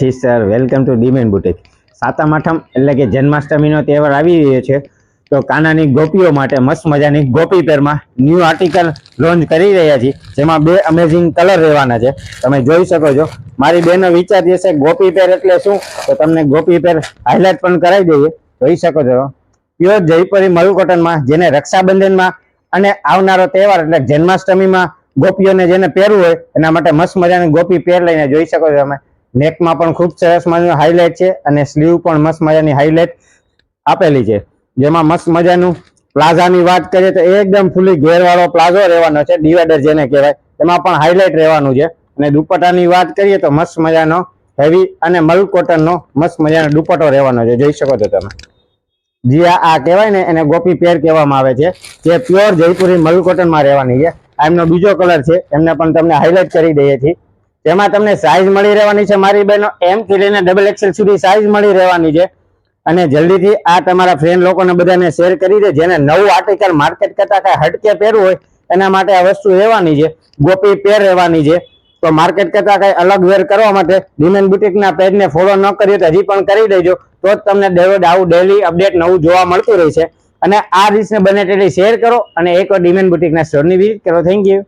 Sister, welcome to ડીમેન boutique. Satam Atham એટલે કે જન્માષ્ટમીનો તહેવાર આવી રહ્યો છે, તો કાનાની ગોપીઓ માટે મસ્ત મજાની ગોપી પેરમાં ન્યૂ આર્ટિકલ લોન્ચ કરી રહ્યા છીએ, જેમાં બે અમેઝિંગ કલર રહેવાના છે. તમે જોઈ શકો છો. મારી બેનો વિચાર જે છે ગોપી પેર એટલે શું, તો તમને ગોપી પેર હાઇલાઇટ પણ કરાવી દઈએ. જોઈ શકો છો પ્યોર જયપુરી મલ કોટનમાં, જેને રક્ષાબંધનમાં અને આવનારો તહેવાર એટલે જન્માષ્ટમીમાં ગોપીઓને જેને પહેરવું હોય એના માટે મસ્ત મજાની ગોપી પેર લઈને જોઈ શકો છો તમે. નેકમાં પણ ખૂબ સરસ મજાનું હાઇલાઇટ છે અને સ્લીવ પણ મસ્ત મજાની હાઇલાઇટ આપેલી છે, જેમાં મસ્ત મજાનું પ્લાઝાની વાત કરીએ તો એકદમ ફૂલી ઘેરવાળો પ્લાઝો રહેવાનો છે, ડિવાઈડર જેને કહેવાય, એમાં પણ હાઇલાઇટ રહેવાનું છે. અને દુપટ્ટાની વાત કરીએ તો મસ્ત મજાનો હેવી અને મલ કોટનનો મસ્ત મજાનો દુપટ્ટો રહેવાનો છે. જોઈ શકો છો તમે. જે આ કહેવાય ને એને ગોપી પેર કહેવામાં આવે છે, જે પ્યોર જયપુરી મલ કોટનમાં રહેવાની છે. આ એમનો બીજો કલર છે, એમને પણ તમને હાઇલાઇટ કરી દઈએ છીએ. તેમાં તમને સાઈઝ મળી રહેવાની છે મારી બહેનો, એમ થી લઈને XXL સુધી સાઈઝ મળી રહેવાની છે. અને જલ્દીથી આ તમારા ફ્રેન્ડ લોકોને બધાને શેર કરી દે, જેને નવું આર્ટિકલ માર્કેટ કરતા કાંઈ હટકે પહેરવું હોય એના માટે આ વસ્તુ રહેવાની છે, ગોપી પેર રહેવાની છે. તો માર્કેટ કરતા કાંઈ અલગ વેર કરવા માટે ડીમેન બુટીકના પેજને ફોલો ન કર્યો તો હજી પણ કરી દેજો, તો જ તમને આવું ડેલી અપડેટ નવું જોવા મળતું રહેશે. અને આ રીલ્સને બને તેટલી શેર કરો અને એકવાર ડીમેન બુટીકના સ્ટોરની વિઝિટ કરો. Thank you.